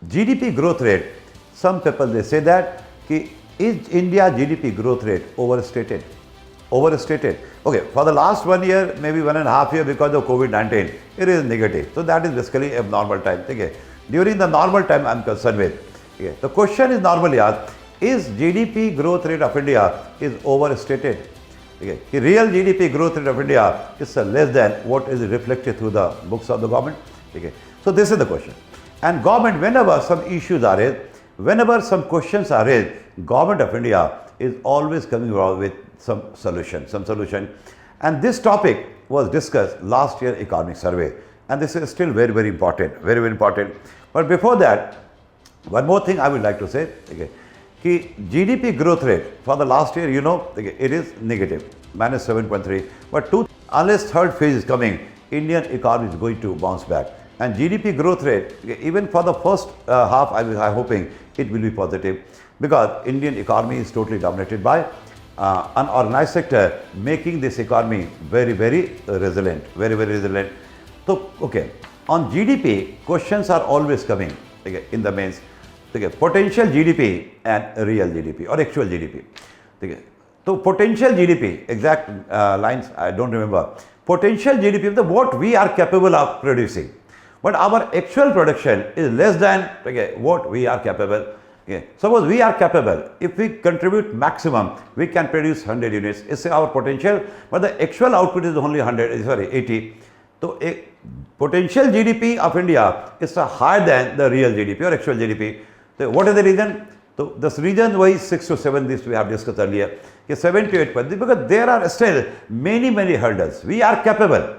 GDP growth rate, some people they say that is India GDP growth rate overstated? Overstated. Okay, for the last 1 year, maybe 1.5 years because of COVID-19, it is negative. So that is basically abnormal time. Okay. During the normal time, I am concerned with. Okay. The question is normally asked, is GDP growth rate of India is overstated? Okay. The real GDP growth rate of India is less than what is reflected through the books of the government. Okay. So this is the question. And government, whenever some issues are raised, whenever some questions are raised, government of India is always coming around with some solution. And this topic was discussed last year economic survey. And this is still very, very important, very, very important. But before that, one more thing I would like to say, okay, GDP growth rate for the last year, okay, it is negative, minus 7.3. But unless third phase is coming, Indian economy is going to bounce back. And GDP growth rate, okay, even for the first half, I'm hoping it will be positive because Indian economy is totally dominated by unorganized sector, making this economy very, very resilient, very, very resilient. So, okay, on GDP, questions are always coming, okay, in the mains. Okay, potential GDP and real GDP or actual GDP. Okay. So, potential GDP, exact lines I don't remember. Potential GDP is what we are capable of producing. But our actual production is less than, okay, what we are capable. Okay. Suppose we are capable, if we contribute maximum, we can produce 100 units. It's our potential, but the actual output is only 80. So, a potential GDP of India is higher than the real GDP or actual GDP. So, what is the reason? So, this reason why 6 to 7, this we have discussed earlier, 7 to 8%, because there are still many, many hurdles. We are capable,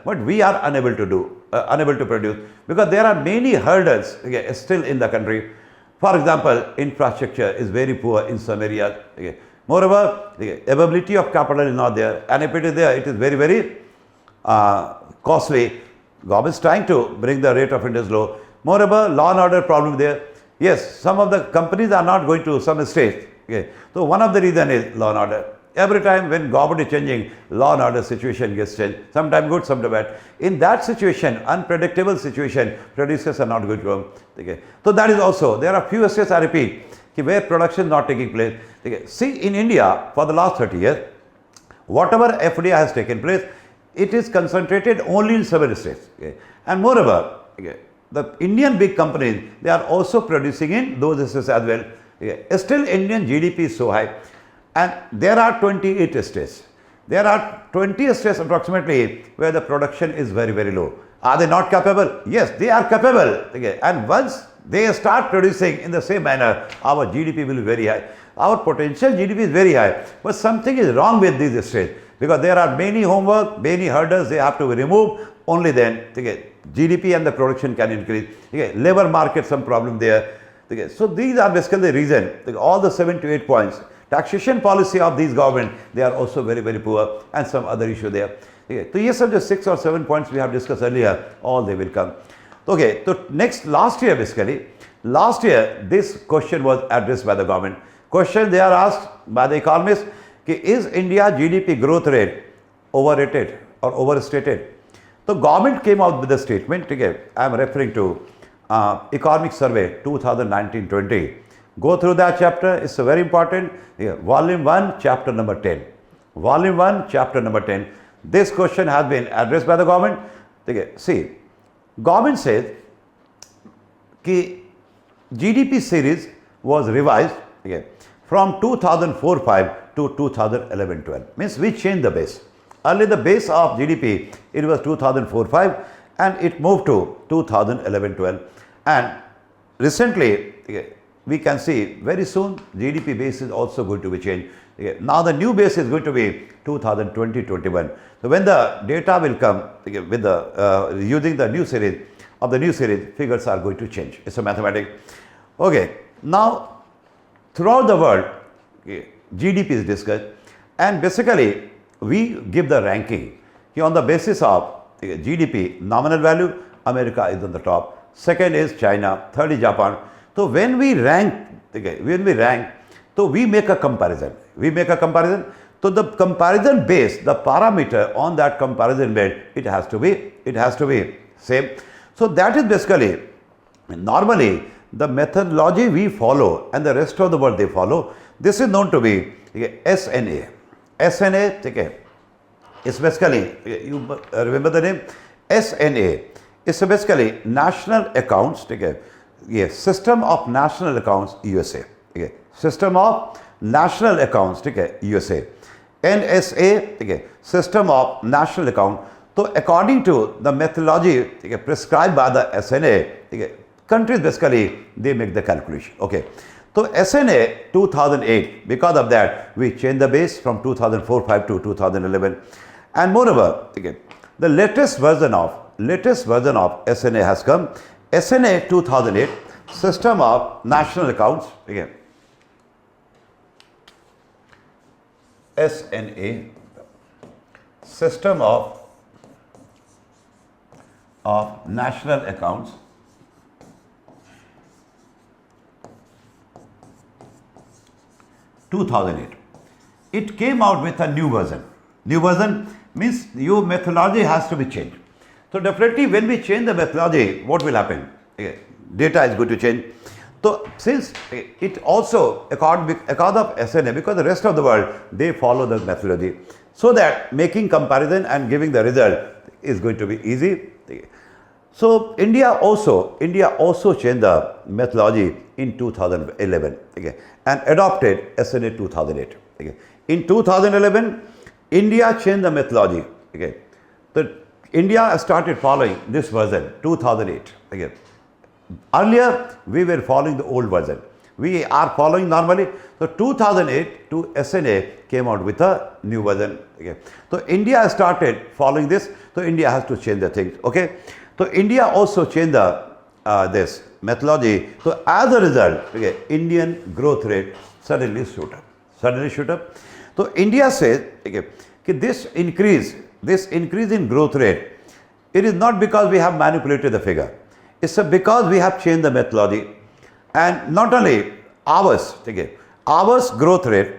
but we are unable to produce because there are many hurdles, okay, still in the country. For example, infrastructure is very poor in some areas. Okay. Moreover, the availability of capital is not there, and if it is there, it is very, very costly. Government is trying to bring the rate of interest low. Moreover, law and order problem there. Yes, some of the companies are not going to some states. Okay. So, one of the reason is law and order. Every time when government is changing, law and order situation gets changed. Sometimes good, sometimes bad. In that situation, unpredictable situation, producers are not going to come. Okay. So, that is also, there are few states, I repeat, where production is not taking place. Okay. See, in India, for the last 30 years, whatever FDI has taken place, it is concentrated only in 7 states. Okay. And moreover, okay, the Indian big companies, they are also producing in those states as well. Okay. Still, Indian GDP is so high. And there are 28 states. There are 20 states approximately where the production is very, very low. Are they not capable? Yes, they are capable. Okay. And once they start producing in the same manner, our GDP will be very high. Our potential GDP is very high. But something is wrong with these states because there are many homework, many hurdles they have to be removed. Only then, okay, GDP and the production can increase. Okay. Labor market, some problem there. Okay. So, these are basically the reason. Okay. All the 7 to 8 points. Taxation policy of these government, they are also very, very poor, and some other issue there. Okay. So, yes, of the 6 or 7 points we have discussed earlier, all they will come. Okay. So, last year basically, this question was addressed by the government. Question they are asked by the economists, is India GDP growth rate overrated or overstated? So, government came out with a statement. Okay. I am referring to economic survey 2019-20. Go through that chapter, it's very important. Yeah, volume 1, chapter number 10. Volume 1, chapter number 10. This question has been addressed by the government. Okay. See, government says that GDP series was revised, okay, from 2004-5 to 2011-12. Means we changed the base. Earlier the base of GDP, it was 2004-5 and it moved to 2011-12. And recently, okay, we can see very soon GDP base is also going to be changed. Okay. Now the new base is going to be 2020-21. So when the data will come, okay, with the using the new series, figures are going to change. It's a mathematics. Okay. Now throughout the world, okay, GDP is discussed, and basically we give the ranking. Okay, on the basis of, okay, GDP nominal value, America is on the top. Second is China. Third is Japan. So when we rank, okay, so we make a comparison. So the comparison base, the parameter on that comparison base, it has to be same. So that is basically Normally, the methodology we follow and the rest of the world they follow, this is known to be SNA. SNA, okay, is basically, you remember the name? SNA is basically National Accounts, okay, yes, System of National Accounts USA. Okay, System of National Accounts, okay, USA. NSA, okay, System of National Account. So according to the methodology, okay, prescribed by the SNA, okay, countries basically they make the calculation. Okay, so SNA 2008, because of that we changed the base from 2004-5 to 2011, and moreover, okay, the latest version of SNA has come. SNA 2008, System of National Accounts. Again, SNA, System of National Accounts. (2008). It came out with a new version. New version means your methodology has to be changed. So definitely when we change the methodology, what will happen? Data is going to change. So since it also because of SNA, because the rest of the world they follow the methodology, so that making comparison and giving the result is going to be easy. So India also changed the methodology in 2011, okay, and adopted SNA 2008. Okay. In 2011, India changed the methodology. Okay. So India started following this version 2008. Okay. Earlier we were following the old version. We are following normally. So 2008 to SNA came out with a new version. Okay. So India started following this. So India has to change the things. Okay. So India also changed the this methodology. So as a result, okay, Indian growth rate suddenly shoot up. So India says, okay, this increase in growth rate, it is not because we have manipulated the figure. It's because we have changed the methodology, and not only ours, okay, ours growth rate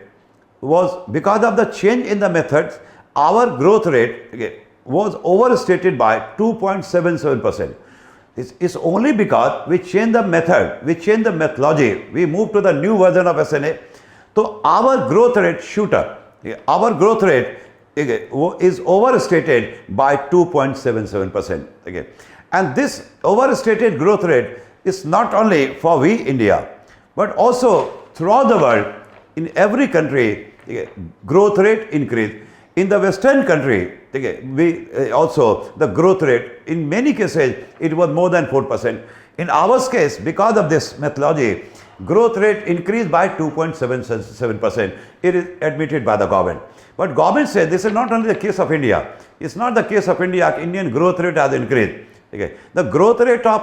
was because of the change in the methods. Our growth rate, okay, was overstated by 2.77%. It's only because we changed the method, we changed the methodology, we moved to the new version of SNA. So our growth rate shoot up. Our growth rate is overstated by 2.77%. Okay. And this overstated growth rate is not only for we India, but also throughout the world. In every country, growth rate increase. In the Western country, we also the growth rate in many cases it was more than 4%. In our case, because of this methodology, growth rate increased by 2.77%. It is admitted by the government. But government says this is not only the case of India. It's not the case of India. Indian growth rate has increased. Okay. The growth rate of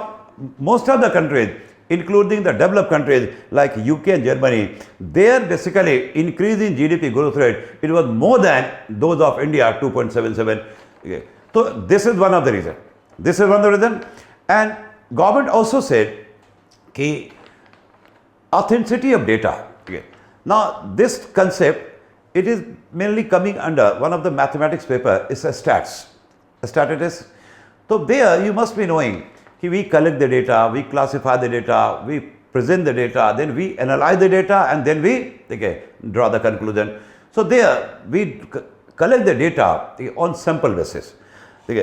most of the countries, including the developed countries like UK and Germany, their basically increase in GDP growth rate, it was more than those of India, 2.77. Okay. So this is one of the reasons. And government also said that authenticity of data. Okay. Now this concept, it is mainly coming under one of the mathematics paper, is a statistics. So there you must be knowing, we collect the data, we classify the data, we present the data, then we analyze the data, and then we draw the conclusion. So there we collect the data on sample basis.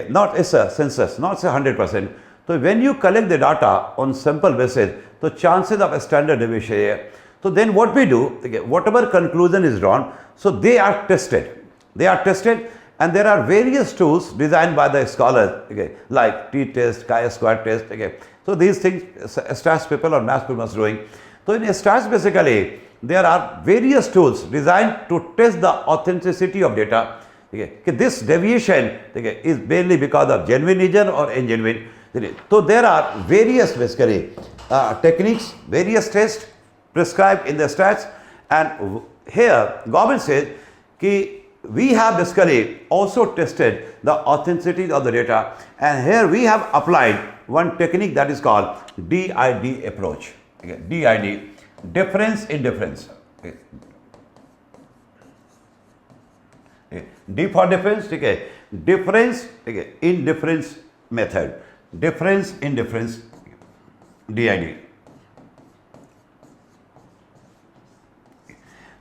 Not as a census, not as a 100%. So when you collect the data on sample basis, the chances of a standard deviation here. So then what we do, whatever conclusion is drawn, so they are tested. And there are various tools designed by the scholars, like t-test, chi-square test. So these things, stats people or math people must doing. So in stats basically, there are various tools designed to test the authenticity of data. This deviation is mainly because of genuine region or ingenuine. So there are various basically techniques, various tests prescribed in the stats, and here government says that we have basically also tested the authenticity of the data, and here we have applied one technique that is called DID approach. DID, difference in difference. D for difference, difference in difference method. Difference in difference. DID.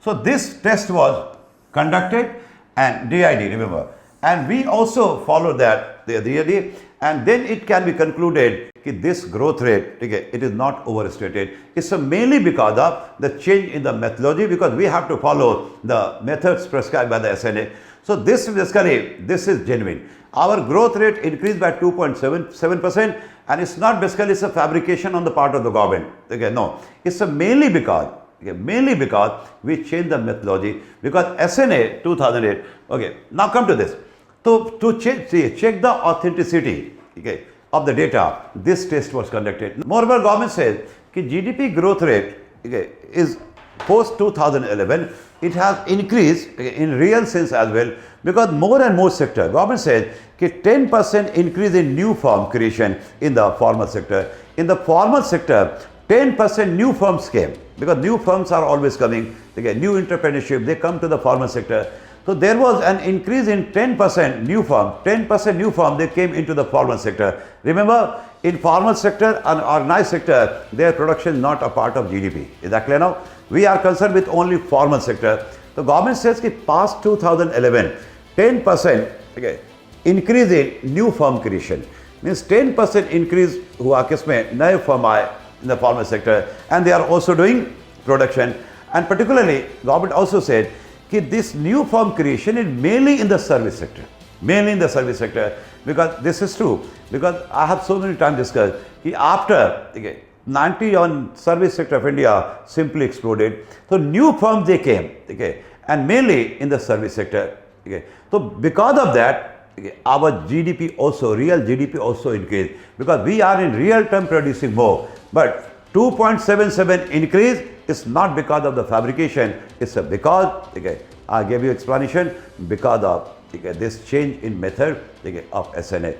So this test was conducted and DID, remember, and we also followed that the DID, and then it can be concluded that this growth rate, okay, it is not overstated. It's mainly because of the change in the methodology, because we have to follow the methods prescribed by the SNA. So this basically, this is genuine. Our growth rate increased by 2.77%, and it's not basically it's a fabrication on the part of the government. Okay, no, it's mainly because we changed the methodology, because SNA 2008. Okay, now come to this. To check the authenticity, okay, of the data, this test was conducted. Moreover, government says that GDP growth rate, okay, is post 2011, it has increased, okay, in real sense as well, because more and more sector. Government says that 10% increase in new firm creation in the formal sector. In the formal sector, 10% new firms came, because new firms are always coming, okay, new entrepreneurship, they come to the formal sector. So there was an increase in 10% new firm, they came into the formal sector. Remember, in formal sector and organized sector, their production is not a part of GDP. Is that clear now? We are concerned with only formal sector. The government says that past 2011, 10%, okay, increase in new firm creation. Means 10% increase हुआ किसमें, नए firm आए in the formal sector, and they are also doing production. And particularly, government also said that this new firm creation is mainly in the service sector. Because this is true. Because I have so many times discussed that after, okay, 90 on service sector of India simply exploded. So new firms they came, okay, and mainly in the service sector. Okay. So because of that, okay, our GDP also, real GDP also increased, because we are in real term producing more. But 2.77 increase is not because of the fabrication, it's because, okay, I gave you explanation, because of, okay, this change in method, okay, of SNA.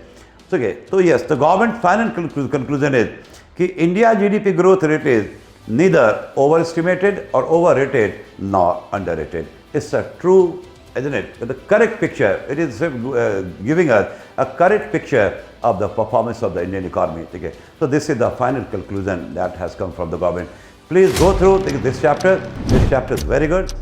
So, okay, so yes, the government final conclusion is that India GDP growth rate is neither overestimated or overrated nor underrated. It's a true, isn't it? The correct picture. It is giving us a correct picture of the performance of the Indian economy. Okay. So this is the final conclusion that has come from the government. Please go through this chapter. This chapter is very good.